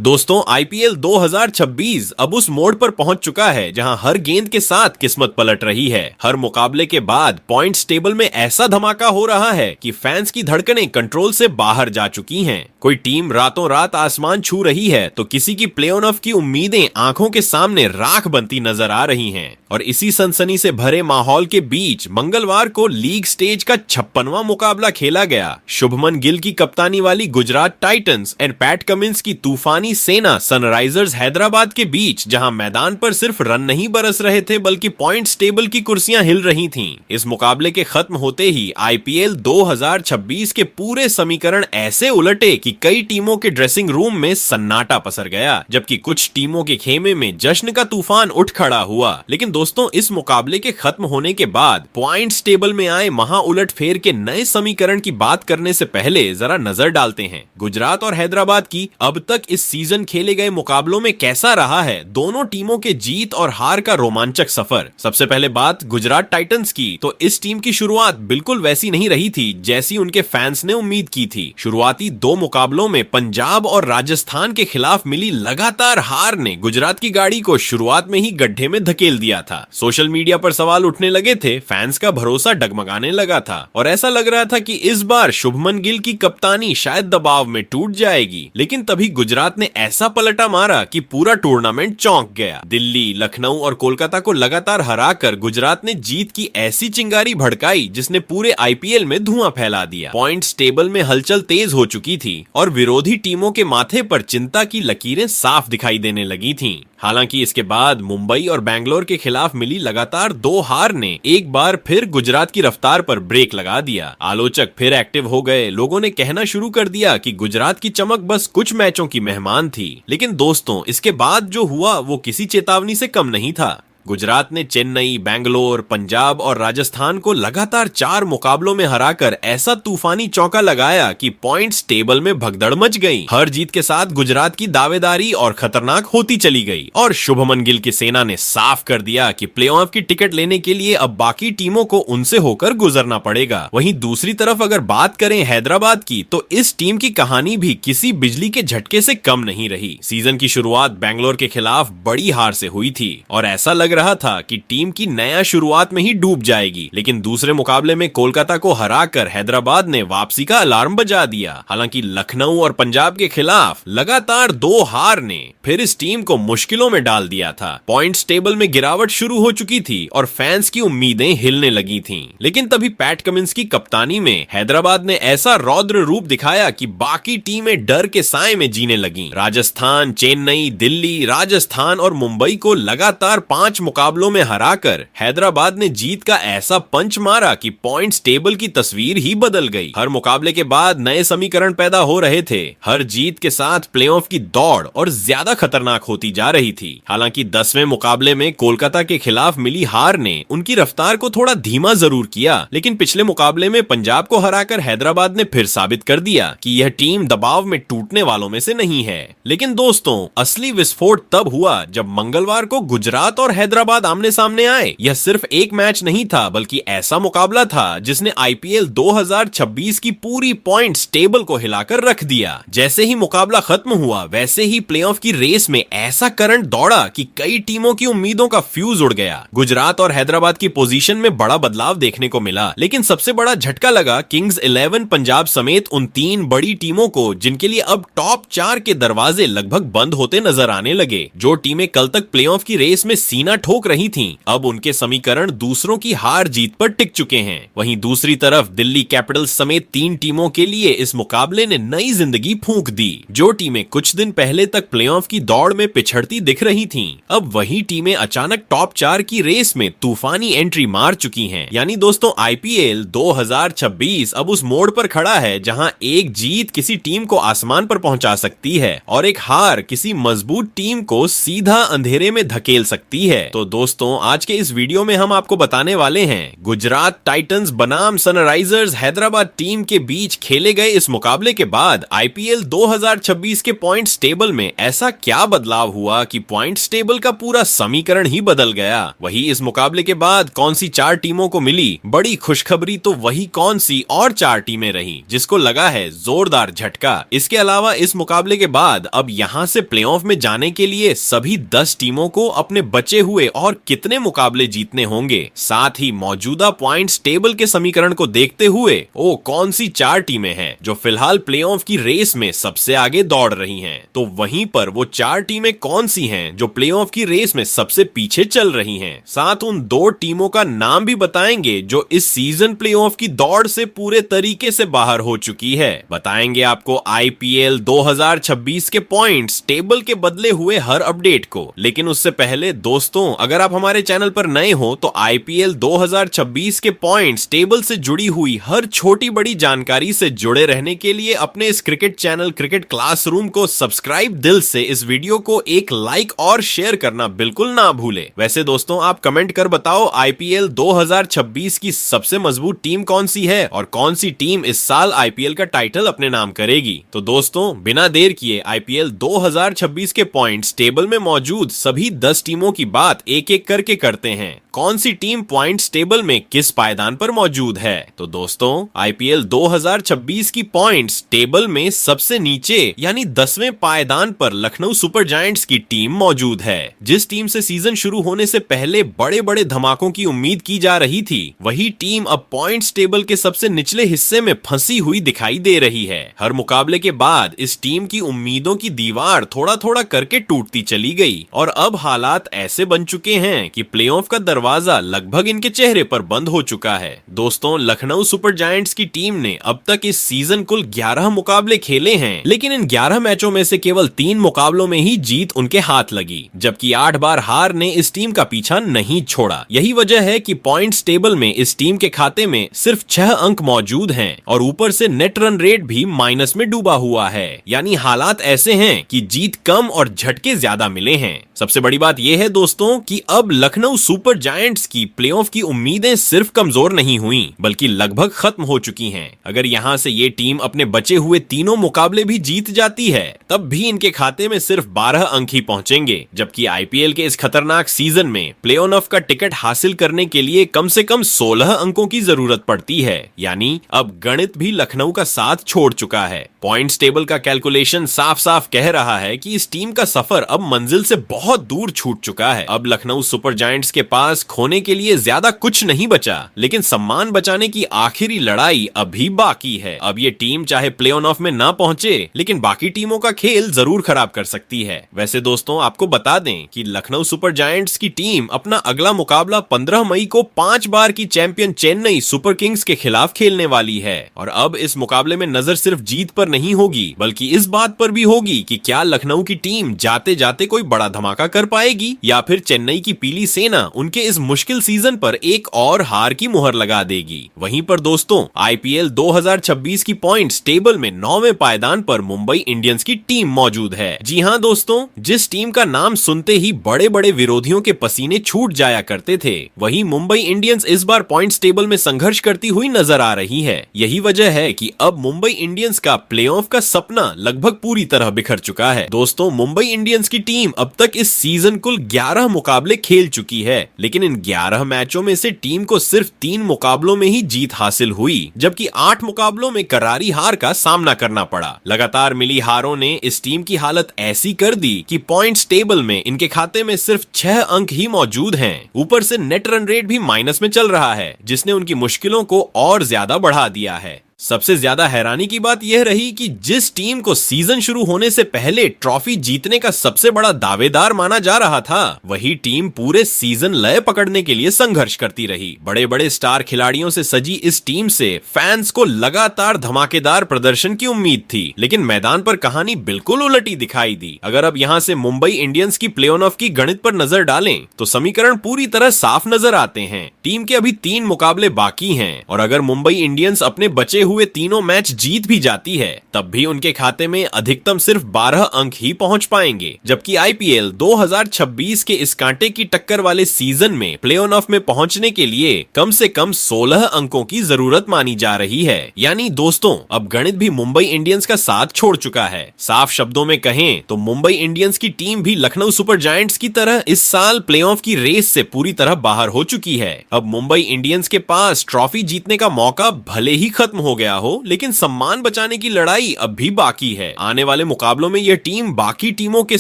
दोस्तों आईपीएल 2026 अब उस मोड़ पर पहुंच चुका है जहां हर गेंद के साथ किस्मत पलट रही है। हर मुकाबले के बाद पॉइंट्स टेबल में ऐसा धमाका हो रहा है कि फैंस की धड़कनें कंट्रोल से बाहर जा चुकी हैं। कोई टीम रातों रात आसमान छू रही है तो किसी की प्ले ऑफ की उम्मीदें आंखों के सामने राख बनती नजर आ रही हैं। और इसी सनसनी से भरे माहौल के बीच मंगलवार को लीग स्टेज का 56वां मुकाबला खेला गया। शुभमन गिल की कप्तानी वाली Gujarat Titans and PAT Cummins की तूफानी सेना सनराइजर्स हैदराबाद के बीच, जहां मैदान पर सिर्फ रन नहीं बरस रहे थे बल्कि पॉइंट्स टेबल की कुर्सियां हिल रही थीं। इस मुकाबले के खत्म होते ही आईपीएल 2026 के पूरे समीकरण ऐसे उलटे कि कई टीमों के ड्रेसिंग रूम में सन्नाटा पसर गया, जबकि कुछ टीमों के खेमे में जश्न का तूफान उठ खड़ा हुआ। लेकिन दोस्तों, इस मुकाबले के खत्म होने के बाद पॉइंट्स टेबल में आए महाउलट फेर के नए समीकरण की बात करने से पहले जरा नजर डालते हैं गुजरात और हैदराबाद की अब तक इस सीजन खेले गए मुकाबलों में कैसा रहा है दोनों टीमों के जीत और हार का रोमांचक सफर। सबसे पहले बात गुजरात टाइटंस की, तो इस टीम की शुरुआत बिल्कुल वैसी नहीं रही थी जैसी उनके फैंस ने उम्मीद की थी। शुरुआती दो मुकाबलों में पंजाब और राजस्थान के खिलाफ मिली लगातार हार ने गुजरात की गाड़ी को शुरुआत में ही गड्ढे में धकेल दिया था। सोशल मीडिया पर सवाल उठने लगे थे, फैंस का भरोसा डगमगाने लगा था और ऐसा लग रहा था कि इस बार शुभमन गिल की कप्तानी शायद दबाव में टूट जाएगी। लेकिन तभी गुजरात ने ऐसा पलटा मारा कि पूरा टूर्नामेंट चौंक गया। दिल्ली, लखनऊ और कोलकाता को लगातार हराकर गुजरात ने जीत की ऐसी चिंगारी भड़काई जिसने पूरे आईपीएल में धुआं फैला दिया। पॉइंट्स टेबल में हलचल तेज हो चुकी थी और विरोधी टीमों के माथे पर चिंता की लकीरें साफ दिखाई देने लगी थीं। हालांकि इसके बाद मुंबई और बैंगलोर के खिलाफ मिली लगातार दो हार ने एक बार फिर गुजरात की रफ्तार पर ब्रेक लगा दिया। आलोचक फिर एक्टिव हो गए। लोगों ने कहना शुरू कर दिया कि गुजरात की चमक बस कुछ मैचों की मेहमान थी। लेकिन दोस्तों, इसके बाद जो हुआ वो किसी चेतावनी से कम नहीं था। गुजरात ने चेन्नई, बैंगलोर, पंजाब और राजस्थान को लगातार 4 मुकाबलों में हराकर ऐसा तूफानी चौका लगाया कि पॉइंट्स टेबल में भगदड़ मच गई। हर जीत के साथ गुजरात की दावेदारी और खतरनाक होती चली गई और शुभमन गिल की सेना ने साफ कर दिया कि प्लेऑफ की टिकट लेने के लिए अब बाकी टीमों को उनसे होकर गुजरना पड़ेगा। वहीं दूसरी तरफ अगर बात करें हैदराबाद की, तो इस टीम की कहानी भी किसी बिजली के झटके से कम नहीं रही। सीजन की शुरुआत बैंगलोर के खिलाफ बड़ी हार से हुई थी और ऐसा लग रहा था कि टीम की नया शुरुआत में ही डूब जाएगी। लेकिन दूसरे मुकाबले में कोलकाता को हराकर हैदराबाद ने वापसी का अलार्म बजा दिया। हालांकि लखनऊ और पंजाब के खिलाफ लगातार 2 हार ने फिर इस टीम को मुश्किलों में डाल दिया था। पॉइंट्स टेबल में गिरावट शुरू हो चुकी थी और फैंस की उम्मीदें हिलने लगी थीं। लेकिन तभी पैट कमिंस की कप्तानी में हैदराबाद ने ऐसा रौद्र रूप दिखाया कि बाकी टीमें डर के साए में जीने लगीं। राजस्थान, चेन्नई, दिल्ली, राजस्थान और मुंबई को लगातार 5 मुकाबलों में हराकर हैदराबाद ने जीत का ऐसा पंच मारा कि पॉइंट्स टेबल की तस्वीर ही बदल गई। हर मुकाबले के बाद नए समीकरण पैदा हो रहे थे। हर जीत के साथ प्लेऑफ की दौड़ और ज्यादा खतरनाक होती जा रही थी। हालांकि 10वें मुकाबले में कोलकाता के खिलाफ मिली हार ने उनकी रफ्तार को थोड़ा धीमा जरूर किया, लेकिन पिछले मुकाबले में पंजाब को हराकर हैदराबाद ने फिर साबित कर दिया कि यह टीम दबाव में टूटने वालों में से नहीं है। लेकिन दोस्तों, असली विस्फोट तब हुआ जब मंगलवार को गुजरात और हैदराबाद आमने सामने आए। यह सिर्फ एक मैच नहीं था बल्कि ऐसा मुकाबला था जिसने आईपीएल 2026 की पूरी पॉइंट्स टेबल को हिलाकर रख दिया। जैसे ही मुकाबला खत्म हुआ वैसे ही प्लेऑफ की रेस में ऐसा करंट दौड़ा कि कई टीमों की उम्मीदों का फ्यूज उड़ गया। गुजरात और हैदराबाद की पोजीशन में बड़ा बदलाव देखने को मिला, लेकिन सबसे बड़ा झटका लगा किंग्स 11 पंजाब समेत उन 3 बड़ी टीमों को जिनके लिए अब टॉप 4 के दरवाजे लगभग बंद होते नजर आने लगे। जो टीमें कल तक प्लेऑफ की रेस में सीना ठोक रही थीं, अब उनके समीकरण दूसरों की हार जीत पर टिक चुके हैं। वहीं दूसरी तरफ दिल्ली कैपिटल्स समेत 3 टीमों के लिए इस मुकाबले ने नई जिंदगी फूंक दी। जो टीमें कुछ दिन पहले तक प्लेऑफ की दौड़ में पिछड़ती दिख रही थीं, अब वही टीमें अचानक टॉप 4 की रेस में तूफानी एंट्री मार चुकी हैं। यानी दोस्तों, आईपीएल 2026 अब उस मोड़ पर खड़ा है जहां एक जीत किसी टीम को आसमान पर पहुंचा सकती है और एक हार किसी मजबूत टीम को सीधा अंधेरे में धकेल सकती है। तो दोस्तों आज के इस वीडियो में हम आपको बताने वाले हैं गुजरात टाइटंस बनाम सनराइजर्स हैदराबाद टीम के बीच खेले गए इस मुकाबले के बाद आईपीएल 2026 के पॉइंट्स टेबल में ऐसा क्या बदलाव हुआ कि पॉइंट्स टेबल का पूरा समीकरण ही बदल गया। वही इस मुकाबले के बाद कौन सी 4 टीमों को मिली बड़ी खुशखबरी, तो वही कौन सी और 4 टीमें रही जिसको लगा है जोरदार झटका। इसके अलावा इस मुकाबले के बाद अब यहां से प्लेऑफ में जाने के लिए सभी 10 टीमों को अपने बचे हुए और कितने मुकाबले जीतने होंगे, साथ ही मौजूदा पॉइंट्स टेबल के समीकरण को देखते हुए वो कौन सी 4 टीमें हैं जो फिलहाल प्लेऑफ की रेस में सबसे आगे दौड़ रही हैं, तो वहीं पर वो 4 टीमें कौन सी हैं जो प्लेऑफ की रेस में सबसे पीछे चल रही हैं। साथ उन 2 टीमों का नाम भी बताएंगे जो इस सीजन प्लेऑफ की दौड़ से पूरे तरीके से बाहर हो चुकी है। बताएंगे आपको आईपीएल 2026 के पॉइंट्स टेबल के बदले हुए हर अपडेट को। लेकिन उससे पहले दोस्तों, अगर आप हमारे चैनल पर नए हो तो आईपीएल 2026 के पॉइंट्स टेबल से जुड़ी हुई हर छोटी बड़ी जानकारी से जुड़े रहने के लिए अपने इस क्रिकेट चैनल क्रिकेट क्लासरूम को सब्सक्राइब दिल से, इस वीडियो को एक लाइक और शेयर करना बिल्कुल ना भूले। वैसे दोस्तों आप कमेंट कर बताओ आईपीएल 2026 की सबसे मजबूत टीम कौन सी है और कौन सी टीम इस साल आईपीएल का टाइटल अपने नाम करेगी। तो दोस्तों बिना देर किए आईपीएल 2026 के पॉइंट्स टेबल में मौजूद सभी 10 टीमों की बात एक एक करके करते हैं। कौन सी टीम पॉइंट्स टेबल में किस पायदान पर मौजूद है। तो दोस्तों आईपीएल 2026 की पॉइंट्स टेबल में सबसे नीचे यानी 10वें पायदान पर लखनऊ सुपर जायंट्स की टीम मौजूद है। जिस टीम से सीजन शुरू होने से पहले बड़े बड़े धमाकों की उम्मीद की जा रही थी, वही टीम अब पॉइंट्स टेबल के सबसे निचले हिस्से में फंसी हुई दिखाई दे रही है। हर मुकाबले के बाद इस टीम की उम्मीदों की दीवार थोड़ा थोड़ा करके टूटती चली गई और अब हालात ऐसे बन चुके हैं कि प्लेऑफ का दरवाजा लगभग इनके चेहरे पर बंद हो चुका है। दोस्तों लखनऊ सुपर जायंट्स की टीम ने अब तक इस सीजन कुल 11 मुकाबले खेले हैं, लेकिन इन 11 मैचों में से केवल 3 मुकाबलों में ही जीत उनके हाथ लगी, जबकि 8 बार हार ने इस टीम का पीछा नहीं छोड़ा। यही वजह है कि पॉइंट्स टेबल में इस टीम के खाते में सिर्फ 6 अंक मौजूद हैं और ऊपर से नेट रन रेट भी माइनस में डूबा हुआ है। यानी हालात ऐसे हैं कि जीत कम और झटके ज्यादा मिले हैं। सबसे बड़ी बात यह है दोस्तों कि अब लखनऊ सुपर जायंट्स की प्लेऑफ की उम्मीदें सिर्फ कमजोर नहीं हुई बल्कि लगभग खत्म हो चुकी हैं। अगर यहां से ये टीम अपने बचे हुए तीनों मुकाबले भी जीत जाती है तब भी इनके खाते में सिर्फ 12 अंक ही पहुंचेंगे, जबकि आईपीएल के इस खतरनाक सीजन में प्ले ऑफ का टिकट हासिल करने के लिए कम से कम 16 अंकों की जरूरत पड़ती है। यानी अब गणित भी लखनऊ का साथ छोड़ चुका है। पॉइंट्स टेबल का कैलकुलेशन साफ साफ कह रहा है कि इस टीम का सफर अब मंजिल से बहुत दूर छूट चुका है। अब लखनऊ सुपर जायंट्स के पास खोने के लिए ज्यादा कुछ नहीं बचा, लेकिन सम्मान बचाने की आखिरी लड़ाई अभी बाकी है। अब ये टीम चाहे प्ले ऑफ में ना पहुंचे, लेकिन बाकी टीमों का खेल जरूर खराब कर सकती है। वैसे दोस्तों आपको बता दें कि लखनऊ सुपर जायंट्स की टीम अपना अगला मुकाबला 15 मई को 5 बार की चैंपियन चेन्नई सुपर किंग्स के खिलाफ खेलने वाली है। और अब इस मुकाबले में नजर सिर्फ जीत पर नहीं होगी बल्कि इस बात पर भी होगी कि क्या लखनऊ की टीम जाते जाते कोई बड़ा धमाका कर पाएगी या फिर चेन्नई की पीली सेना उनके इस मुश्किल सीजन पर एक और हार की मुहर लगा देगी। वहीं पर दोस्तों आईपीएल 2026 की पॉइंट्स टेबल में 9वें पायदान पर मुंबई इंडियंस की टीम मौजूद है। जी हां दोस्तों, जिस टीम का नाम सुनते ही बड़े बड़े विरोधियों के पसीने छूट जाया करते थे, वहीं मुंबई इंडियंस इस बार पॉइंट्स टेबल में संघर्ष करती हुई नजर आ रही है। यही वजह है कि अब मुंबई इंडियंस का प्लेऑफ का सपना लगभग पूरी तरह बिखर चुका है। दोस्तों मुंबई इंडियंस की टीम अब तक इस सीजन कुल 11 मुकाबले खेल चुकी है, लेकिन इन 11 मैचों में से टीम को सिर्फ 3 मुकाबलों में ही जीत हासिल हुई, जबकि 8 मुकाबलों में करारी हार का सामना करना पड़ा। लगातार मिली हारों ने इस टीम की हालत ऐसी कर दी कि पॉइंट्स टेबल में इनके खाते में सिर्फ 6 अंक ही मौजूद हैं। ऊपर से नेट रन रेट भी माइनस में चल रहा है, जिसने उनकी मुश्किलों को और ज्यादा बढ़ा दिया है। सबसे ज्यादा हैरानी की बात यह रही कि जिस टीम को सीजन शुरू होने से पहले ट्रॉफी जीतने का सबसे बड़ा दावेदार माना जा रहा था, वही टीम पूरे सीजन लय पकड़ने के लिए संघर्ष करती रही। बड़े बड़े स्टार खिलाड़ियों से सजी इस टीम से फैंस को लगातार धमाकेदार प्रदर्शन की उम्मीद थी, लेकिन मैदान पर कहानी बिल्कुल उलटी दिखाई दी। अगर अब यहां से मुंबई इंडियंस की प्ले ऑफ की गणित पर नजर डालें तो समीकरण पूरी तरह साफ नजर आते हैं। टीम के अभी 3 मुकाबले बाकी हैं और अगर मुंबई इंडियंस अपने बचे हुए तीनों मैच जीत भी जाती है, तब भी उनके खाते में अधिकतम सिर्फ 12 अंक ही पहुंच पाएंगे। जबकि आईपीएल 2026 के इस कांटे की टक्कर वाले सीजन में प्ले ऑफ में पहुंचने के लिए कम से कम 16 अंकों की जरूरत मानी जा रही है। यानी दोस्तों, अब गणित भी मुंबई इंडियंस का साथ छोड़ चुका है। साफ शब्दों में कहें तो मुंबई इंडियंस की टीम भी लखनऊ सुपर जायंट्स की तरह इस साल प्लेऑफ की रेस से पूरी तरह बाहर हो चुकी है। अब मुंबई इंडियंस के पास ट्रॉफी जीतने का मौका भले ही खत्म हो गया हो, लेकिन सम्मान बचाने की लड़ाई अब भी बाकी है। आने वाले मुकाबलों में यह टीम बाकी टीमों के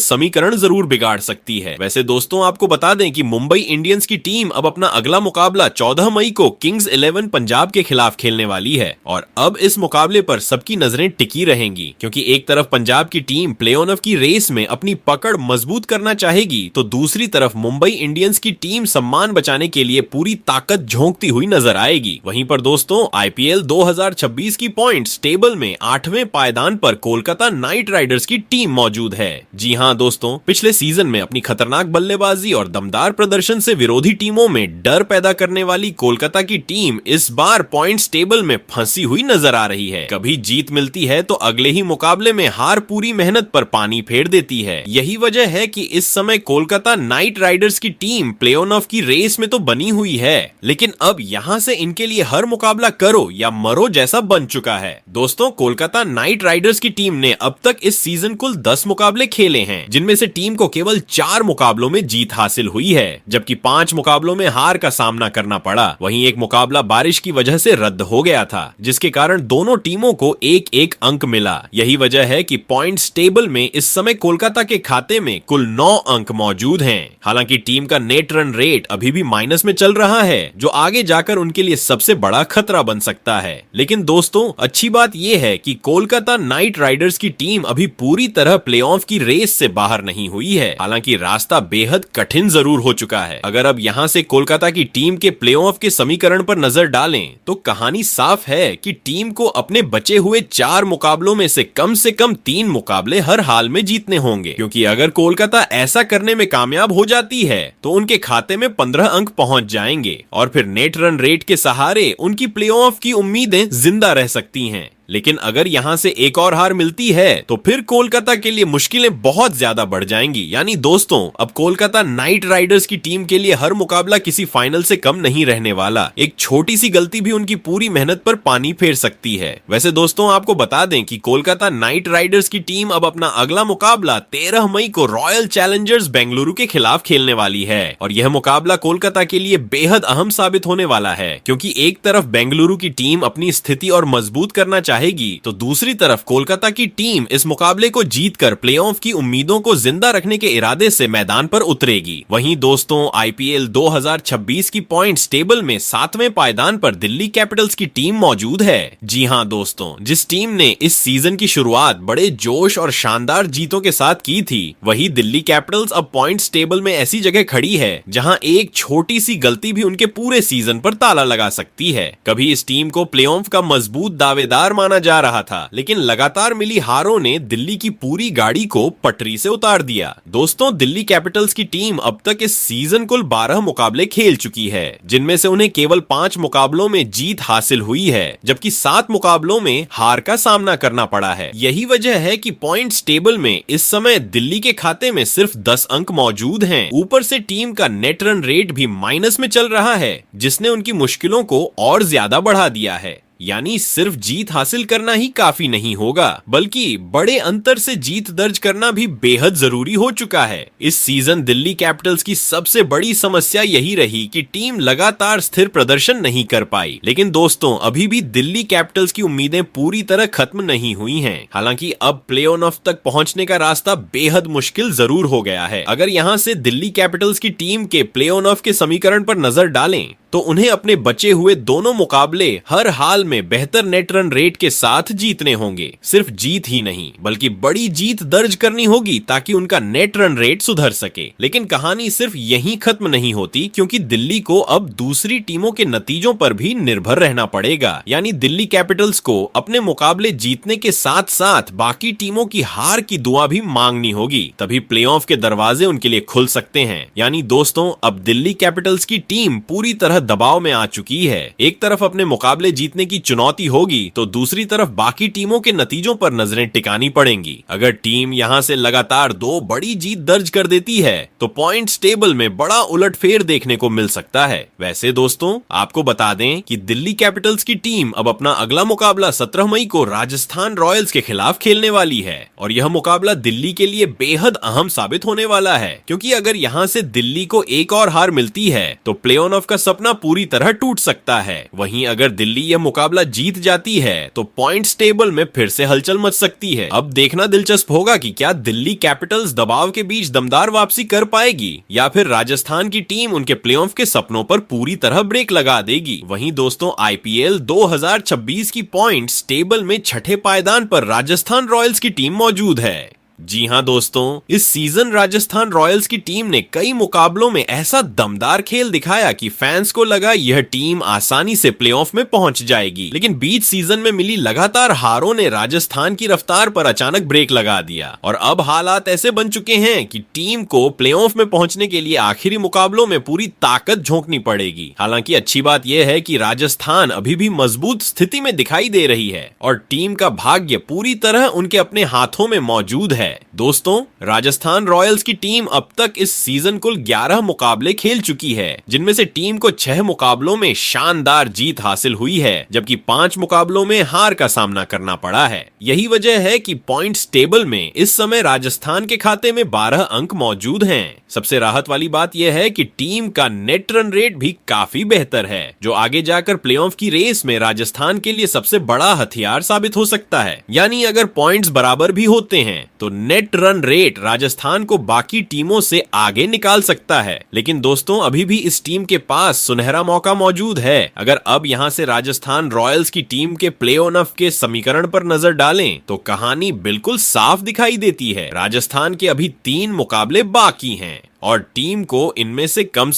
समीकरण जरूर बिगाड़ सकती है। वैसे दोस्तों, आपको बता दें कि मुंबई इंडियंस की टीम अब अपना अगला मुकाबला 14 मई को किंग्स 11 पंजाब के खिलाफ खेलने वाली है। और अब इस मुकाबले पर सबकी नजरें टिकी रहेंगी, क्योंकि एक तरफ पंजाब की टीम प्ले ऑफ की रेस में अपनी पकड़ मजबूत करना चाहेगी, तो दूसरी तरफ मुंबई इंडियंस की टीम सम्मान बचाने के लिए पूरी ताकत झोंकती हुई नजर आएगी। वहीं पर दोस्तों, आईपीएल 2026 की पॉइंट्स टेबल में 8वें पायदान पर कोलकाता नाइट राइडर्स की टीम मौजूद है। जी हां दोस्तों, पिछले सीजन में अपनी खतरनाक बल्लेबाजी और दमदार प्रदर्शन से विरोधी टीमों में डर पैदा करने वाली कोलकाता की टीम इस बार पॉइंट्स टेबल में फंसी हुई नजर आ रही है। कभी जीत मिलती है तो अगले ही मुकाबले में हार पूरी मेहनत पर पानी फेर देती है। यही वजह है कि इस समय कोलकाता नाइट राइडर्स की टीम प्ले ऑफ की रेस में तो बनी हुई है, लेकिन अब यहां से इनके लिए हर मुकाबला करो या मरो जैसा बन चुका है। दोस्तों, कोलकाता नाइट राइडर्स की टीम ने अब तक इस सीजन कुल 10 मुकाबले खेले हैं, जिनमें से टीम को केवल 4 मुकाबलों में जीत हासिल हुई है, जबकि 5 मुकाबलों में हार का सामना करना पड़ा। वहीं एक मुकाबला बारिश की वजह से रद्द हो गया था, जिसके कारण दोनों टीमों को एक एक अंक मिला। यही वजह है कि पॉइंट्स टेबल में इस समय कोलकाता के खाते में कुल 9 अंक मौजूद हैं। हालांकि टीम का नेट रन रेट अभी भी माइनस में चल रहा है, जो आगे जाकर उनके लिए सबसे बड़ा खतरा बन सकता है। लेकिन दोस्तों, अच्छी बात यह है कि कोलकाता नाइट राइडर्स की टीम अभी पूरी तरह प्लेऑफ की रेस से बाहर नहीं हुई है। हालांकि रास्ता बेहद कठिन जरूर हो चुका है। अगर अब यहां से कोलकाता की टीम के प्लेऑफ के समीकरण पर नजर डालें तो कहानी साफ है कि टीम को अपने बचे हुए 4 मुकाबलों में से कम 3 मुकाबले हर हाल में जीतने होंगे, क्योंकि अगर कोलकाता ऐसा करने में कामयाब हो जाती है तो उनके खाते में 15 अंक पहुंच जाएंगे और फिर नेट रन रेट के सहारे उनकी प्लेऑफ की उम्मीदें जिंदा रह सकती हैं। लेकिन अगर यहां से एक और हार मिलती है तो फिर कोलकाता के लिए मुश्किलें बहुत ज्यादा बढ़ जाएंगी। यानी दोस्तों, अब कोलकाता नाइट राइडर्स की टीम के लिए हर मुकाबला किसी फाइनल से कम नहीं रहने वाला। एक छोटी सी गलती भी उनकी पूरी मेहनत पर पानी फेर सकती है। वैसे दोस्तों, आपको बता दें कि कोलकाता नाइट राइडर्स की टीम अब अपना अगला मुकाबला 13 मई को रॉयल चैलेंजर्स बेंगलुरु के खिलाफ खेलने वाली है। और यह मुकाबला कोलकाता के लिए बेहद अहम साबित होने वाला है, क्योंकि एक तरफ बेंगलुरु की टीम अपनी स्थिति और मजबूत करना चाहेगी, तो दूसरी तरफ कोलकाता की टीम इस मुकाबले को जीतकर प्लेऑफ की उम्मीदों को जिंदा रखने के इरादे से मैदान पर उतरेगी। वहीं दोस्तों, आईपीएल 2026 की पॉइंट्स टेबल में 7वें पायदान पर दिल्ली कैपिटल्स की टीम मौजूद है। जी हां दोस्तों, जिस टीम ने इस सीजन की शुरुआत बड़े जोश और शानदार जीतों के साथ की थी, वही दिल्ली कैपिटल्स अब पॉइंट्स टेबल में ऐसी जगह खड़ी है जहां एक छोटी सी गलती भी उनके पूरे सीजन पर ताला लगा सकती है। कभी इस टीम को प्लेऑफ का मजबूत दावेदार माना जा रहा था, लेकिन लगातार मिली हारों ने दिल्ली की पूरी गाड़ी को पटरी से उतार दिया। दोस्तों, दिल्ली कैपिटल्स की टीम अब तक इस सीजन कुल 12 मुकाबले खेल चुकी है, जिनमें से उन्हें केवल 5 मुकाबलों में जीत हासिल हुई है, जबकि 7 मुकाबलों में हार का सामना करना पड़ा है। यही वजह है कि पॉइंट्स टेबल में इस समय दिल्ली के खाते में सिर्फ 10 अंक मौजूद हैं। ऊपर से टीम का नेट रन रेट भी माइनस में चल रहा है, जिसने उनकी मुश्किलों को और ज्यादा बढ़ा दिया है। यानी सिर्फ जीत हासिल करना ही काफी नहीं होगा, बल्कि बड़े अंतर से जीत दर्ज करना भी बेहद जरूरी हो चुका है। इस सीजन दिल्ली कैपिटल्स की सबसे बड़ी समस्या यही रही कि टीम लगातार स्थिर प्रदर्शन नहीं कर पाई। लेकिन दोस्तों, अभी भी दिल्ली कैपिटल्स की उम्मीदें पूरी तरह खत्म नहीं हुई हैं। हालांकि अब प्ले ऑफ तक पहुंचने का रास्ता बेहद मुश्किल जरूर हो गया है। अगर यहां से दिल्ली कैपिटल्स की टीम के प्ले ऑफ के समीकरण पर नजर डालें तो उन्हें अपने बचे हुए दोनों मुकाबले हर हाल में बेहतर नेट रन रेट के साथ जीतने होंगे। सिर्फ जीत ही नहीं, बल्कि बड़ी जीत दर्ज करनी होगी ताकि उनका नेट रन रेट सुधर सके। लेकिन कहानी सिर्फ यहीं खत्म नहीं होती, क्योंकि दिल्ली को अब दूसरी टीमों के नतीजों पर भी निर्भर रहना पड़ेगा। यानी दिल्ली कैपिटल्स को अपने मुकाबले जीतने के साथ साथ बाकी टीमों की हार की दुआ भी मांगनी होगी, तभी प्लेऑफ के दरवाजे उनके लिए खुल सकते हैं। यानी दोस्तों, अब दिल्ली कैपिटल्स की टीम पूरी तरह दबाव में आ चुकी है। एक तरफ अपने मुकाबले जीतने की की चुनौती होगी तो दूसरी तरफ बाकी टीमों के नतीजों पर नजरें टिकानी पड़ेंगी। अगर टीम यहां से लगातार 2 बड़ी जीत दर्ज कर देती है तो पॉइंट्स टेबल में बड़ा उलटफेर देखने को मिल सकता है। वैसे दोस्तों, आपको बता दें कि दिल्ली कैपिटल्स की टीम अब अपना अगला मुकाबला 17 मई को राजस्थान रॉयल्स के खिलाफ खेलने वाली है और यह मुकाबला दिल्ली के लिए बेहद अहम साबित होने वाला है, क्योंकि अगर यहां से दिल्ली को एक और हार मिलती है तो प्ले ऑफ का सपना पूरी तरह टूट सकता है। वहीं अगर दिल्ली यह मुकाबला जीत जाती है तो पॉइंट्स टेबल में फिर से हलचल मच सकती है। अब देखना दिलचस्प होगा कि क्या दिल्ली कैपिटल्स दबाव के बीच दमदार वापसी कर पाएगी या फिर राजस्थान की टीम उनके प्लेऑफ के सपनों पर पूरी तरह ब्रेक लगा देगी। वहीं दोस्तों, आईपीएल 2026 की पॉइंट्स टेबल में छठे पायदान पर राजस्थान रॉयल्स की टीम मौजूद है। जी हां दोस्तों, इस सीजन राजस्थान रॉयल्स की टीम ने कई मुकाबलों में ऐसा दमदार खेल दिखाया कि फैंस को लगा यह टीम आसानी से प्लेऑफ में पहुंच जाएगी, लेकिन बीच सीजन में मिली लगातार हारों ने राजस्थान की रफ्तार पर अचानक ब्रेक लगा दिया और अब हालात ऐसे बन चुके हैं कि टीम को प्लेऑफ में पहुंचने के लिए आखिरी मुकाबलों में पूरी ताकत झोंकनी पड़ेगी। हालांकि अच्छी बात यह है कि राजस्थान अभी भी मजबूत स्थिति में दिखाई दे रही है और टीम का भाग्य पूरी तरह उनके अपने हाथों में मौजूद है। दोस्तों, राजस्थान रॉयल्स की टीम अब तक इस सीजन कुल 11 मुकाबले खेल चुकी है, जिनमें से टीम को 6 मुकाबलों में शानदार जीत हासिल हुई है, जबकि 5 मुकाबलों में हार का सामना करना पड़ा है। यही वजह है कि पॉइंट्स टेबल में इस समय राजस्थान के खाते में 12 अंक मौजूद हैं। सबसे राहत वाली बात यह है कि टीम का नेट रन रेट भी काफी बेहतर है, जो आगे जाकर प्लेऑफ की रेस में राजस्थान के लिए सबसे बड़ा हथियार साबित हो सकता है। यानी अगर पॉइंट्स बराबर भी होते हैं तो नेट रन रेट राजस्थान को बाकी टीमों से आगे निकाल सकता है। लेकिन दोस्तों, अभी भी इस टीम के पास सुनहरा मौका मौजूद है। अगर अब यहां से राजस्थान रॉयल्स की टीम के प्ले ऑफ के समीकरण पर नजर डालें तो कहानी बिल्कुल साफ दिखाई देती है। राजस्थान के अभी 3 मुकाबले बाकी हैं और टीम को इनमें से कम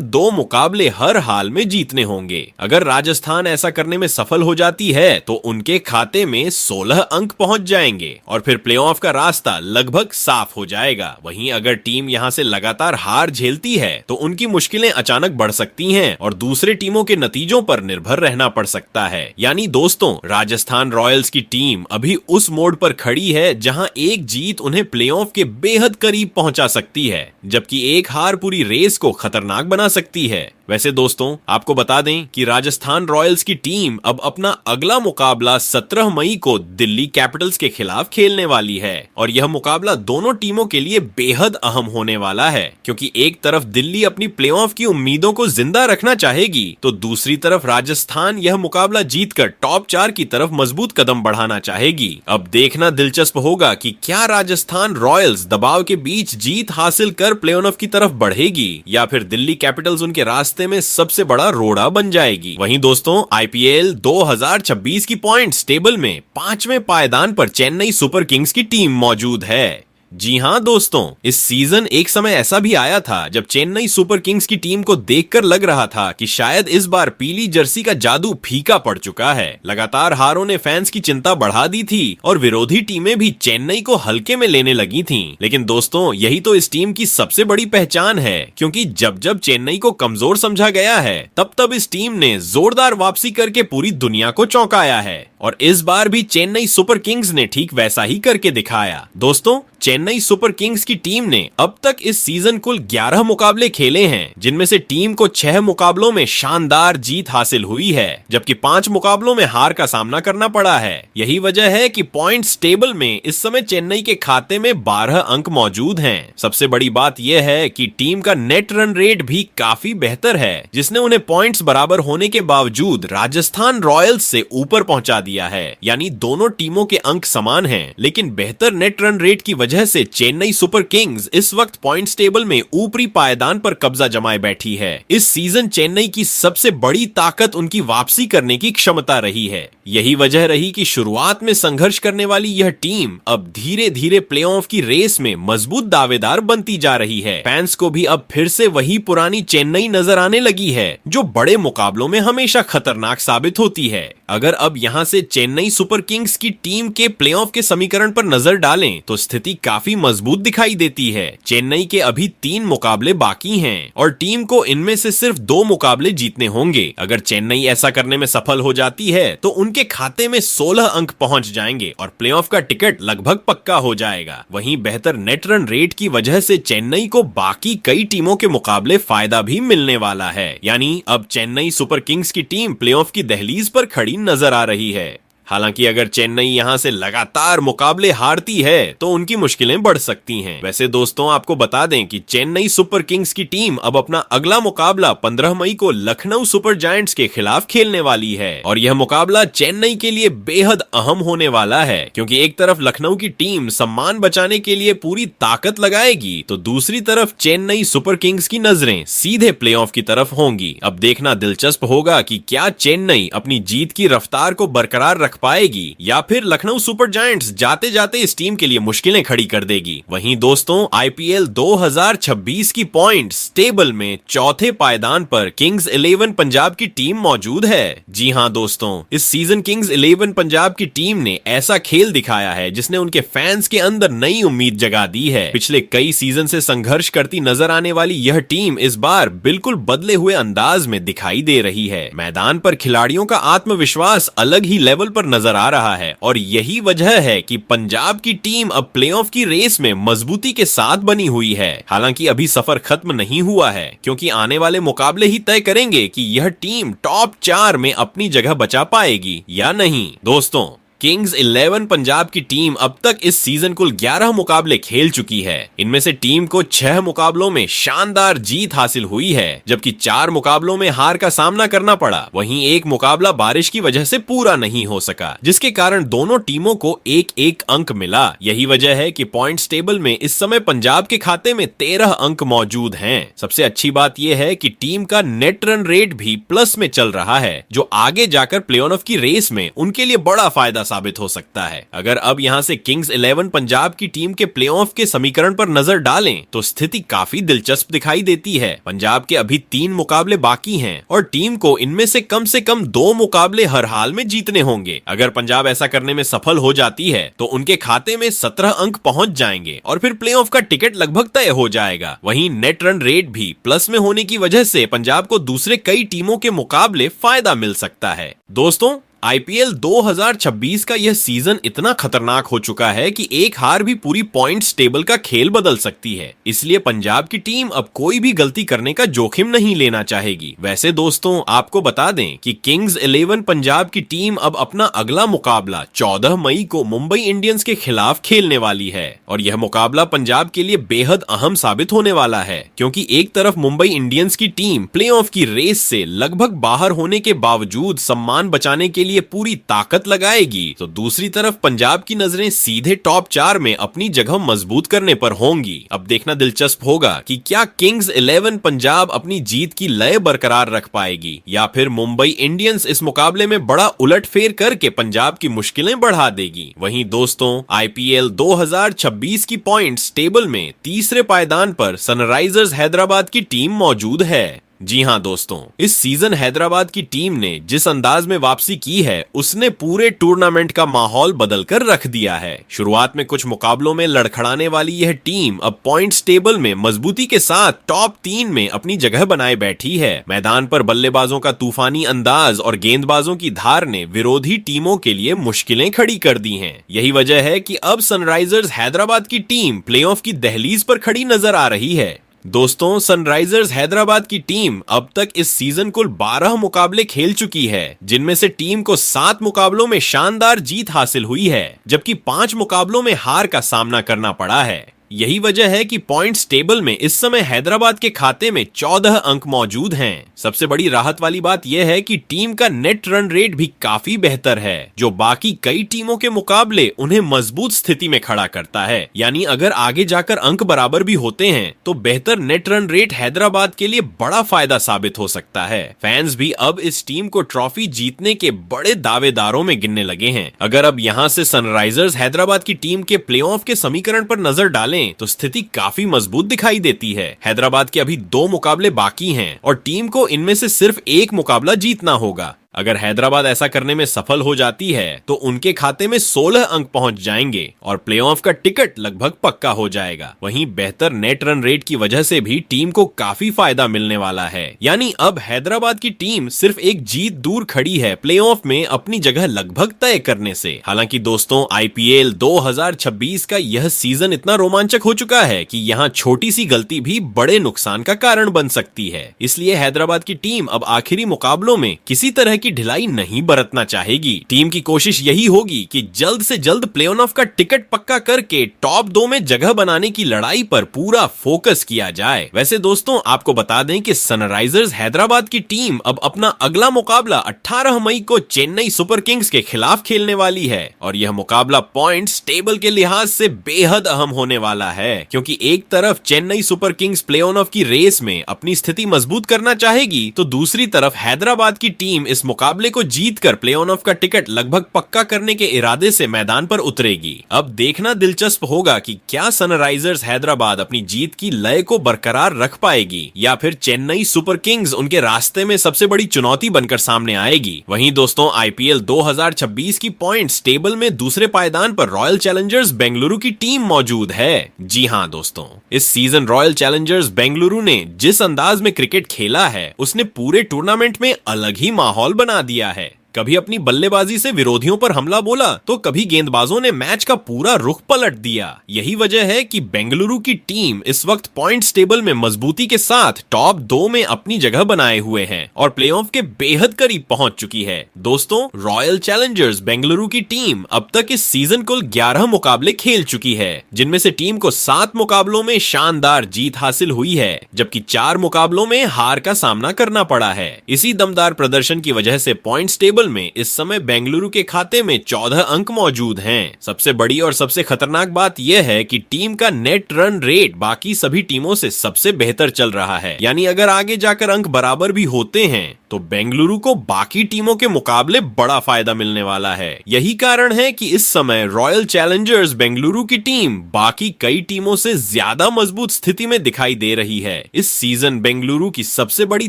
2 मुकाबले हर हाल में जीतने होंगे। अगर राजस्थान ऐसा करने में सफल हो जाती है तो उनके खाते में 16 अंक पहुंच जाएंगे और फिर प्लेऑफ का रास्ता लगभग साफ हो जाएगा। वहीं अगर टीम यहां से लगातार हार झेलती है तो उनकी मुश्किलें अचानक बढ़ सकती हैं और दूसरे टीमों के नतीजों पर निर्भर रहना पड़ सकता है। यानी दोस्तों, राजस्थान रॉयल्स की टीम अभी उस मोड़ पर खड़ी है जहां एक जीत उन्हें प्लेऑफ के बेहद करीब पहुंचा सकती है, जबकि एक हार पूरी रेस को खतरनाक बना सकती है। वैसे दोस्तों, आपको बता दें कि राजस्थान रॉयल्स की टीम अब अपना अगला मुकाबला 17 मई को दिल्ली कैपिटल्स के खिलाफ खेलने वाली है और यह मुकाबला दोनों टीमों के लिए बेहद अहम होने वाला है, क्योंकि एक तरफ दिल्ली अपनी प्लेऑफ की उम्मीदों को जिंदा रखना चाहेगी तो दूसरी तरफ राजस्थान यह मुकाबला जीतकर टॉप 4 की तरफ मजबूत कदम बढ़ाना चाहेगी। अब देखना दिलचस्प होगा कि क्या राजस्थान रॉयल्स दबाव के बीच जीत हासिल कर प्ले ऑफ की तरफ बढ़ेगी या फिर दिल्ली कैपिटल्स उनके रास्ते में सबसे बड़ा रोड़ा बन जाएगी। वहीं दोस्तों, आईपीएल 2026 की पॉइंट्स टेबल में 5वें पायदान पर चेन्नई सुपर किंग्स की टीम मौजूद है। जी हां दोस्तों, इस सीजन एक समय ऐसा भी आया था जब चेन्नई सुपर किंग्स की टीम को देखकर लग रहा था कि शायद इस बार पीली जर्सी का जादू फीका पड़ चुका है। लगातार हारों ने फैंस की चिंता बढ़ा दी थी और विरोधी टीमें भी चेन्नई को हल्के में लेने लगी थीं। लेकिन दोस्तों, यही तो इस टीम की सबसे बड़ी पहचान है, क्योंकि जब जब चेन्नई को कमजोर समझा गया है तब तब इस टीम ने जोरदार वापसी करके पूरी दुनिया को चौंकाया है और इस बार भी चेन्नई सुपर किंग्स ने ठीक वैसा ही करके दिखाया। दोस्तों, चेन्नई सुपर किंग्स की टीम ने अब तक इस सीजन कुल 11 मुकाबले खेले हैं, जिनमें से टीम को 6 मुकाबलों में शानदार जीत हासिल हुई है, जबकि 5 मुकाबलों में हार का सामना करना पड़ा है। यही वजह है कि पॉइंट्स टेबल में इस समय चेन्नई के खाते में 12 अंक मौजूद हैं। सबसे बड़ी बात यह है कि टीम का नेट रन रेट भी काफी बेहतर है, जिसने उन्हें पॉइंट्स बराबर होने के बावजूद राजस्थान रॉयल्स से ऊपर पहुंचा दिया है। यानी दोनों टीमों के अंक समान हैं, लेकिन बेहतर नेट रन रेट की वजह से चेन्नई सुपर किंग्स इस वक्त पॉइंट्स टेबल में ऊपरी पायदान पर कब्जा जमाए बैठी है। इस सीजन चेन्नई की सबसे बड़ी ताकत उनकी वापसी करने की क्षमता रही है। यही वजह रही कि शुरुआत में संघर्ष करने वाली यह टीम अब धीरे धीरे प्लेऑफ की रेस में मजबूत दावेदार बनती जा रही है। फैंस को भी अब फिर से वही पुरानी चेन्नई नजर आने लगी है, जो बड़े मुकाबलों में हमेशा खतरनाक साबित होती है। अगर अब यहां से से चेन्नई सुपर किंग्स की टीम के प्लेऑफ के समीकरण पर नजर डालें तो स्थिति काफी मजबूत दिखाई देती है। चेन्नई के अभी 3 मुकाबले बाकी हैं और टीम को इनमें से सिर्फ 2 मुकाबले जीतने होंगे। अगर चेन्नई ऐसा करने में सफल हो जाती है तो उनके खाते में 16 अंक पहुंच जाएंगे और प्लेऑफ का टिकट लगभग पक्का हो जाएगा। वहीं बेहतर नेट रन रेट की वजह से चेन्नई को बाकी कई टीमों के मुकाबले फायदा भी मिलने वाला है। यानी अब चेन्नई सुपर किंग्स की टीम प्लेऑफ की दहलीज पर खड़ी नजर आ रही है। हालांकि अगर चेन्नई यहां से लगातार मुकाबले हारती है तो उनकी मुश्किलें बढ़ सकती हैं। वैसे दोस्तों, आपको बता दें कि चेन्नई सुपर किंग्स की टीम अब अपना अगला मुकाबला 15 मई को लखनऊ सुपर जायंट्स के खिलाफ खेलने वाली है और यह मुकाबला चेन्नई के लिए बेहद अहम होने वाला है, क्योंकि एक तरफ लखनऊ की टीम सम्मान बचाने के लिए पूरी ताकत लगाएगी तो दूसरी तरफ चेन्नई सुपर किंग्स की नजरें सीधे प्लेऑफ की तरफ होंगी। अब देखना दिलचस्प होगा कि क्या चेन्नई अपनी जीत की रफ्तार को बरकरार रख पाएगी या फिर लखनऊ सुपर जायंट्स जाते जाते इस टीम के लिए मुश्किलें खड़ी कर देगी। वहीं दोस्तों, आईपीएल 2026 की पॉइंट्स टेबल में चौथे पायदान पर किंग्स 11 पंजाब की टीम मौजूद है। जी हां दोस्तों, इस सीजन किंग्स 11 पंजाब की टीम ने ऐसा खेल दिखाया है जिसने उनके फैंस के अंदर नई उम्मीद जगा दी है। पिछले कई सीजन से संघर्ष करती नजर आने वाली यह टीम इस बार बिल्कुल बदले हुए अंदाज में दिखाई दे रही है। मैदान पर खिलाड़ियों का आत्मविश्वास अलग ही लेवल पर नजर आ रहा है और यही वजह है कि पंजाब की टीम अब प्लेऑफ की रेस में मजबूती के साथ बनी हुई है। हालांकि अभी सफर खत्म नहीं हुआ है, क्योंकि आने वाले मुकाबले ही तय करेंगे कि यह टीम टॉप 4 में अपनी जगह बचा पाएगी या नहीं। दोस्तों, किंग्स 11 पंजाब की टीम अब तक इस सीजन कुल 11 मुकाबले खेल चुकी है। इनमें से टीम को 6 मुकाबलों में शानदार जीत हासिल हुई है, जबकि 4 मुकाबलों में हार का सामना करना पड़ा। वहीं एक मुकाबला बारिश की वजह से पूरा नहीं हो सका, जिसके कारण दोनों टीमों को 1-1 अंक मिला। यही वजह है कि पॉइंट्स टेबल में इस समय पंजाब के खाते में 13 अंक मौजूद हैं। सबसे अच्छी बात यह है कि टीम का नेट रन रेट भी प्लस में चल रहा है, जो आगे जाकर प्लेऑफ की रेस में उनके लिए बड़ा फायदा साबित हो सकता है। अगर अब यहां से किंग्स 11 पंजाब की टीम के प्लेऑफ के समीकरण पर नजर डालें तो स्थिति काफी दिलचस्प दिखाई देती है। पंजाब के अभी 3 मुकाबले बाकी हैं और टीम को इनमें से कम 2 मुकाबले हर हाल में जीतने होंगे। अगर पंजाब ऐसा करने में सफल हो जाती है तो उनके खाते में 17 अंक पहुंच जाएंगे और फिर प्लेऑफ का टिकट लगभग तय हो जाएगा। वहीं नेट रन रेट भी प्लस में होने की वजह से पंजाब को दूसरे कई टीमों के मुकाबले फायदा मिल सकता है। दोस्तों, आईपीएल 2026 का यह सीजन इतना खतरनाक हो चुका है कि एक हार भी पूरी पॉइंट्स टेबल का खेल बदल सकती है। इसलिए पंजाब की टीम अब कोई भी गलती करने का जोखिम नहीं लेना चाहेगी। वैसे दोस्तों, आपको बता दें कि किंग्स 11 पंजाब की टीम अब अपना अगला मुकाबला 14 मई को मुंबई इंडियंस के खिलाफ खेलने वाली है और यह मुकाबला पंजाब के लिए बेहद अहम साबित होने वाला है, क्योंकि एक तरफ मुंबई इंडियंस की टीम प्लेऑफ की रेस से लगभग बाहर होने के बावजूद सम्मान बचाने के लिए पूरी ताकत लगाएगी, तो दूसरी तरफ पंजाब की नजरें सीधे टॉप 4 में अपनी जगह मजबूत करने पर होंगी। अब देखना दिलचस्प होगा कि क्या किंग्स 11 पंजाब अपनी जीत की लय बरकरार रख पाएगी या फिर मुंबई इंडियंस इस मुकाबले में बड़ा उलटफेर करके पंजाब की मुश्किलें बढ़ा देगी। वहीं दोस्तों, आईपीएल 2026 की पॉइंट्स टेबल में तीसरे पायदान पर सनराइजर्स हैदराबाद की टीम मौजूद है। जी हां दोस्तों, इस सीजन हैदराबाद की टीम ने जिस अंदाज में वापसी की है उसने पूरे टूर्नामेंट का माहौल बदलकर रख दिया है। शुरुआत में कुछ मुकाबलों में लड़खड़ाने वाली यह टीम अब पॉइंट्स टेबल में मजबूती के साथ टॉप 3 में अपनी जगह बनाए बैठी है। मैदान पर बल्लेबाजों का तूफानी अंदाज और गेंदबाजों की धार ने विरोधी टीमों के लिए मुश्किलें खड़ी कर दी हैं। यही वजह है कि अब सनराइजर्स हैदराबाद की टीम प्लेऑफ की दहलीज पर खड़ी नजर आ रही है। दोस्तों, सनराइजर्स हैदराबाद की टीम अब तक इस सीजन कुल 12 मुकाबले खेल चुकी है, जिनमें से टीम को 7 मुकाबलों में शानदार जीत हासिल हुई है, जबकि 5 मुकाबलों में हार का सामना करना पड़ा है। यही वजह है कि पॉइंट्स टेबल में इस समय हैदराबाद के खाते में 14 अंक मौजूद हैं। सबसे बड़ी राहत वाली बात यह है कि टीम का नेट रन रेट भी काफी बेहतर है, जो बाकी कई टीमों के मुकाबले उन्हें मजबूत स्थिति में खड़ा करता है। यानी अगर आगे जाकर अंक बराबर भी होते हैं तो बेहतर नेट रन रेट हैदराबाद के लिए बड़ा फायदा साबित हो सकता है। फैंस भी अब इस टीम को ट्रॉफी जीतने के बड़े दावेदारों में गिनने लगे हैं। अगर अब यहाँ से सनराइजर्स हैदराबाद की टीम के प्लेऑफ के समीकरण पर नजर डालें तो स्थिति काफी मजबूत दिखाई देती है। हैदराबाद के अभी 2 मुकाबले बाकी हैं और टीम को इनमें से सिर्फ एक मुकाबला जीतना होगा। अगर हैदराबाद ऐसा करने में सफल हो जाती है तो उनके खाते में 16 अंक पहुंच जाएंगे और प्लेऑफ का टिकट लगभग पक्का हो जाएगा। वहीं बेहतर नेट रन रेट की वजह से भी टीम को काफी फायदा मिलने वाला है। यानी अब हैदराबाद की टीम सिर्फ एक जीत दूर खड़ी है प्लेऑफ में अपनी जगह लगभग तय करने से। हालांकि दोस्तों, आईपीएल 2026 का यह सीजन इतना रोमांचक हो चुका है कि यहाँ छोटी सी गलती भी बड़े नुकसान का कारण बन सकती है। इसलिए हैदराबाद की टीम अब आखिरी मुकाबलों में किसी तरह की ढिलाई नहीं बरतना चाहेगी। टीम की कोशिश यही होगी कि जल्द से जल्द प्लेऑफ का टिकट पक्का करके टॉप 2 में जगह बनाने की लड़ाई पर पूरा फोकस किया जाए। वैसे दोस्तों, आपको बता दें कि सनराइजर्स हैदराबाद की टीम अब अपना अगला मुकाबला 18 मई को चेन्नई सुपर किंग्स के खिलाफ खेलने वाली है और यह मुकाबला पॉइंट्स टेबल के लिहाज से बेहद अहम होने वाला है, क्योंकि एक तरफ चेन्नई सुपर किंग्स प्लेऑफ की रेस में अपनी स्थिति मजबूत करना चाहेगी तो दूसरी तरफ हैदराबाद की टीम इस मुकाबले को जीतकर प्लेऑफ का टिकट लगभग पक्का करने के इरादे से मैदान पर उतरेगी। अब देखना दिलचस्प होगा कि क्या सनराइजर्स हैदराबाद अपनी जीत की लय को बरकरार रख पाएगी या फिर चेन्नई सुपर किंग्स उनके रास्ते में सबसे बड़ी चुनौती बनकर सामने आएगी। वहीं दोस्तों, आईपीएल 2026 की पॉइंट्स टेबल में दूसरे पायदान पर रॉयल चैलेंजर्स बेंगलुरु की टीम मौजूद है। जी हां दोस्तों, इस सीजन रॉयल चैलेंजर्स बेंगलुरु ने जिस अंदाज में क्रिकेट खेला है उसने पूरे टूर्नामेंट में अलग ही माहौल बना दिया है। कभी अपनी बल्लेबाजी से विरोधियों पर हमला बोला तो कभी गेंदबाजों ने मैच का पूरा रुख पलट दिया। यही वजह है कि बेंगलुरु की टीम इस वक्त पॉइंट्स टेबल में मजबूती के साथ टॉप 2 में अपनी जगह बनाए हुए हैं और प्लेऑफ के बेहद करीब पहुंच चुकी है। दोस्तों, रॉयल चैलेंजर्स बेंगलुरु की टीम अब तक इस सीजन कुल 11 मुकाबले खेल चुकी है, जिनमें से टीम को 7 मुकाबलों में शानदार जीत हासिल हुई है, जबकि 4 मुकाबलों में हार का सामना करना पड़ा है। इसी दमदार प्रदर्शन की वजह से पॉइंट्स टेबल में इस समय बेंगलुरु के खाते में 14 अंक मौजूद हैं। सबसे बड़ी और सबसे खतरनाक बात यह है कि टीम का नेट रन रेट बाकी सभी टीमों से सबसे बेहतर चल रहा है। यानी अगर आगे जाकर अंक बराबर भी होते हैं तो बेंगलुरु को बाकी टीमों के मुकाबले बड़ा फायदा मिलने वाला है। यही कारण है कि इस समय रॉयल चैलेंजर्स बेंगलुरु की टीम बाकी कई टीमों से ज्यादा मजबूत स्थिति में दिखाई दे रही है। इस सीजन बेंगलुरु की सबसे बड़ी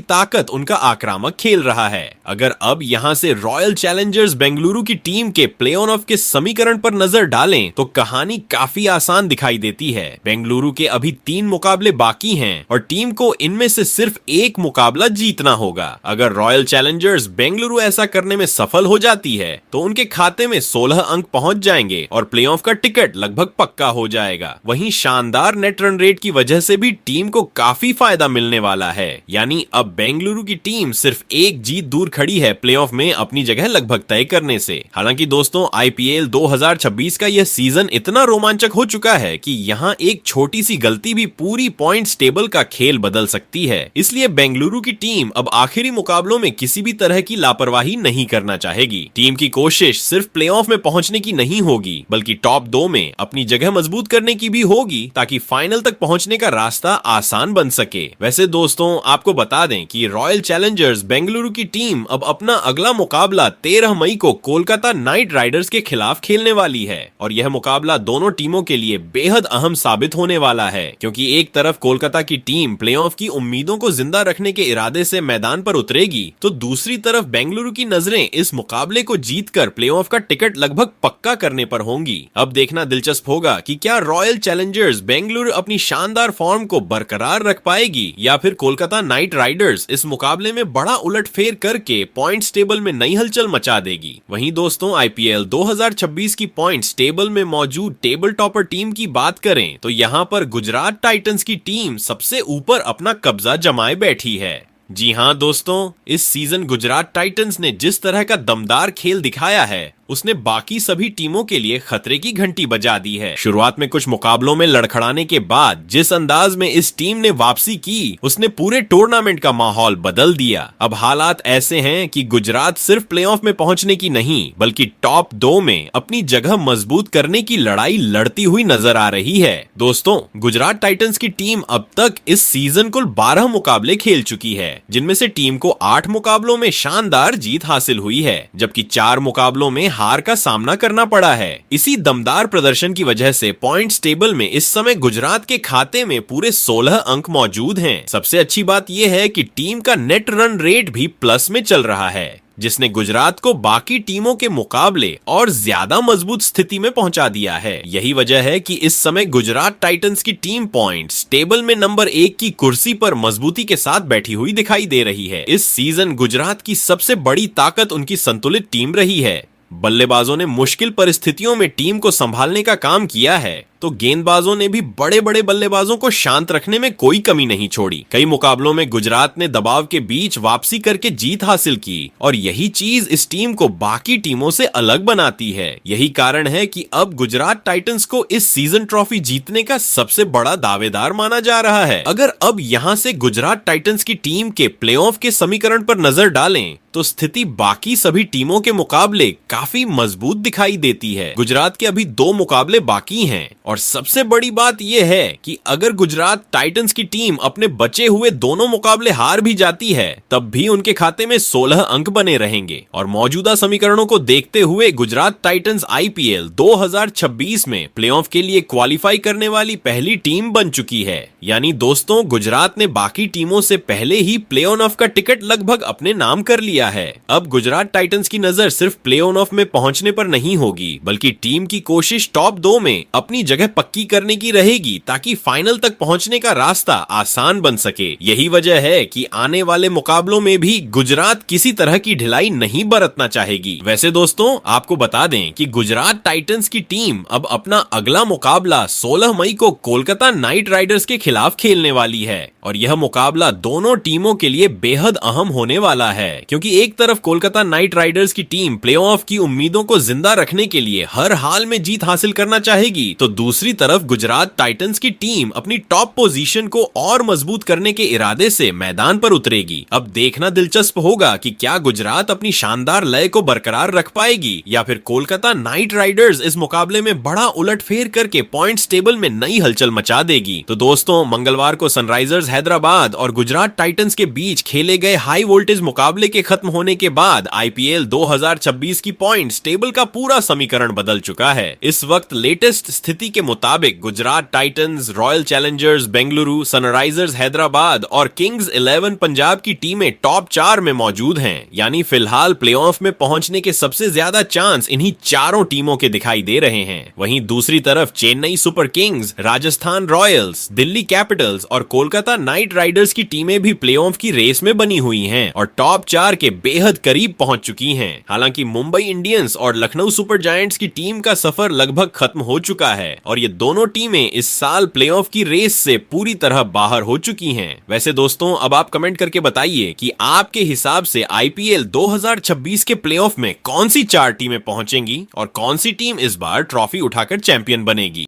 ताकत उनका आक्रामक खेल रहा है। अगर अब यहां से रॉयल चैलेंजर्स बेंगलुरु की टीम के प्लेऑफ के समीकरण पर नजर डालें तो कहानी काफी आसान दिखाई देती है। बेंगलुरु के अभी 3 मुकाबले बाकी हैं और टीम को इनमें से सिर्फ एक मुकाबला जीतना होगा। अगर रॉयल चैलेंजर्स बेंगलुरु ऐसा करने में सफल हो जाती है तो उनके खाते में 16 अंक पहुंच जाएंगे और प्लेऑफ का टिकट लगभग पक्का हो जाएगा। वहीं शानदार नेट रन रेट की वजह से भी टीम को काफी फायदा मिलने वाला है। यानी अब बेंगलुरु की टीम सिर्फ एक जीत दूर खड़ी है प्लेऑफ में अपनी जगह लगभग तय करने से। हालांकि दोस्तों, आईपीएल 2026 का यह सीजन इतना रोमांचक हो चुका है कि यहाँ एक छोटी सी गलती भी पूरी पॉइंट्स टेबल का खेल बदल सकती है। इसलिए बेंगलुरु की टीम अब आखिरी मुकाबलों में किसी भी तरह की लापरवाही नहीं करना चाहेगी। टीम की कोशिश सिर्फ प्लेऑफ में पहुंचने की नहीं होगी, बल्कि टॉप 2 में अपनी जगह मजबूत करने की भी होगी ताकि फाइनल तक पहुंचने का रास्ता आसान बन सके। वैसे दोस्तों, आपको बता दें कि रॉयल चैलेंजर्स बेंगलुरु की टीम अब अपना अगला मुकाबला 13 मई को कोलकाता नाइट राइडर्स के खिलाफ खेलने वाली है और यह मुकाबला दोनों टीमों के लिए बेहद अहम साबित होने वाला है, क्योंकि एक तरफ कोलकाता की टीम प्लेऑफ की उम्मीदों को जिंदा रखने के इरादे से मैदान पर उतरेगी तो दूसरी तरफ बेंगलुरु की नजरें इस मुकाबले को जीतकर प्लेऑफ का टिकट लगभग पक्का करने पर होंगी। अब देखना दिलचस्प होगा कि क्या रॉयल चैलेंजर्स बेंगलुरु अपनी शानदार फॉर्म को बरकरार रख पाएगी या फिर कोलकाता नाइट राइडर्स इस मुकाबले में बड़ा उलटफेर करके पॉइंट्स टेबल में नई हलचल मचा देगी। वहीं दोस्तों, आईपीएल 2026 की पॉइंट्स टेबल में मौजूद टेबल टॉपर टीम की बात करें तो यहाँ पर गुजरात टाइटंस की टीम सबसे ऊपर अपना कब्जा जमाए बैठी है। जी हां दोस्तों, इस सीजन गुजरात टाइटंस ने जिस तरह का दमदार खेल दिखाया है उसने बाकी सभी टीमों के लिए खतरे की घंटी बजा दी है। शुरुआत में कुछ मुकाबलों में लड़खड़ाने के बाद जिस अंदाज में इस टीम ने वापसी की उसने पूरे टूर्नामेंट का माहौल बदल दिया। अब हालात ऐसे हैं कि गुजरात सिर्फ प्लेऑफ में पहुंचने की नहीं बल्कि टॉप 2 में अपनी जगह मजबूत करने की लड़ाई लड़ती हुई नजर आ रही है। दोस्तों, गुजरात टाइटंस की टीम अब तक इस सीजन कुल 12 मुकाबले खेल चुकी है, जिनमें से टीम को 8 मुकाबलों में शानदार जीत हासिल हुई है, जबकि 4 मुकाबलों में हार का सामना करना पड़ा है। इसी दमदार प्रदर्शन की वजह से पॉइंट्स टेबल में इस समय गुजरात के खाते में पूरे 16 अंक मौजूद हैं। सबसे अच्छी बात यह है कि टीम का नेट रन रेट भी प्लस में चल रहा है। जिसने गुजरात को बाकी टीमों के मुकाबले और ज्यादा मजबूत स्थिति में पहुंचा दिया है। यही वजह है कि इस समय गुजरात टाइटंस की टीम पॉइंट्स टेबल में नंबर 1 की कुर्सी पर मजबूती के साथ बैठी हुई दिखाई दे रही है। इस सीजन गुजरात की सबसे बड़ी ताकत उनकी संतुलित टीम रही है। बल्लेबाजों ने मुश्किल परिस्थितियों में टीम को संभालने का काम किया है, तो गेंदबाजों ने भी बड़े बड़े बल्लेबाजों को शांत रखने में कोई कमी नहीं छोड़ी। कई मुकाबलों में गुजरात ने दबाव के बीच वापसी करके जीत हासिल की और यही चीज इस टीम को बाकी टीमों से अलग बनाती है। यही कारण है कि अब गुजरात टाइटंस को इस सीजन ट्रॉफी जीतने का सबसे बड़ा दावेदार माना जा रहा है। अगर अब यहां से गुजरात टाइटंस की टीम के प्लेऑफ के समीकरण पर नजर डालें तो स्थिति बाकी सभी टीमों के मुकाबले काफी मजबूत दिखाई देती है। गुजरात के अभी 2 मुकाबले बाकी हैं और सबसे बड़ी बात यह है कि अगर गुजरात टाइटंस की टीम अपने बचे हुए दोनों मुकाबले हार भी जाती है तब भी उनके खाते में 16 अंक बने रहेंगे और मौजूदा समीकरणों को देखते हुए गुजरात टाइटंस आईपीएल 2026 में प्लेऑफ के लिए क्वालिफाई करने वाली पहली टीम बन चुकी है। यानी दोस्तों, गुजरात ने बाकी टीमों से पहले ही प्ले ऑफ का टिकट लगभग अपने नाम कर लिया है। अब गुजरात टाइटंस की नजर सिर्फ प्ले ऑफ में पहुंचने पर नहीं होगी, बल्कि टीम की कोशिश टॉप 2 में अपनी जगह पक्की करने की रहेगी ताकि फाइनल तक पहुंचने का रास्ता आसान बन सके। यही वजह है कि आने वाले मुकाबलों में भी गुजरात किसी तरह की ढिलाई नहीं बरतना चाहेगी। वैसे दोस्तों, आपको बता दें कि गुजरात टाइटंस की टीम अब अपना अगला मुकाबला 16 मई को कोलकाता नाइट राइडर्स के खिलाफ खेलने वाली है और यह मुकाबला दोनों टीमों के लिए बेहद अहम होने वाला है, क्योंकि एक तरफ कोलकाता नाइट राइडर्स की टीम प्लेऑफ की उम्मीदों को जिंदा रखने के लिए हर हाल में जीत हासिल करना चाहेगी, तो दूसरी तरफ गुजरात टाइटंस की टीम अपनी टॉप पोजीशन को और मजबूत करने के इरादे से मैदान पर उतरेगी। अब देखना दिलचस्प होगा कि क्या गुजरात अपनी शानदार लय को बरकरार रख पाएगी या फिर कोलकाता नाइट राइडर्स इस मुकाबले में बड़ा उलटफेर करके पॉइंट्स टेबल में नई हलचल मचा देगी। तो दोस्तों, मंगलवार को सनराइजर्स हैदराबाद और गुजरात टाइटंस के बीच खेले गए हाई वोल्टेज मुकाबले के खत्म होने के बाद आईपीएल 2026 की पॉइंट्स टेबल का पूरा समीकरण बदल चुका है। इस वक्त लेटेस्ट स्थिति के मुताबिक Gujarat Titans, royal Challengers Bengaluru, Sunrisers Hyderabad और किंग्स 11 पंजाब की टीमें टॉप 4 में मौजूद हैं। यानी फिलहाल प्लेऑफ में पहुंचने के सबसे ज्यादा चांस इन्हीं चारों टीमों के दिखाई दे रहे हैं। वहीं दूसरी तरफ Chennai super Kings, Rajasthan Royals, Delhi Capitals और कोलकाता नाइट राइडर्स की टीमें भी प्लेऑफ की रेस में बनी हुई हैं और टॉप 4 के बेहद करीब पहुंच चुकी हैं। हालांकि मुंबई इंडियंस और लखनऊ सुपर जायंट्स की टीम का सफर लगभग खत्म हो चुका है और ये दोनों टीमें इस साल प्लेऑफ की रेस से पूरी तरह बाहर हो चुकी हैं। वैसे दोस्तों, अब आप कमेंट करके बताइए कि आपके हिसाब से आईपीएल 2026 के प्लेऑफ में कौन सी 4 टीमें पहुंचेंगी और कौन सी टीम इस बार ट्रॉफी उठाकर चैंपियन बनेगी।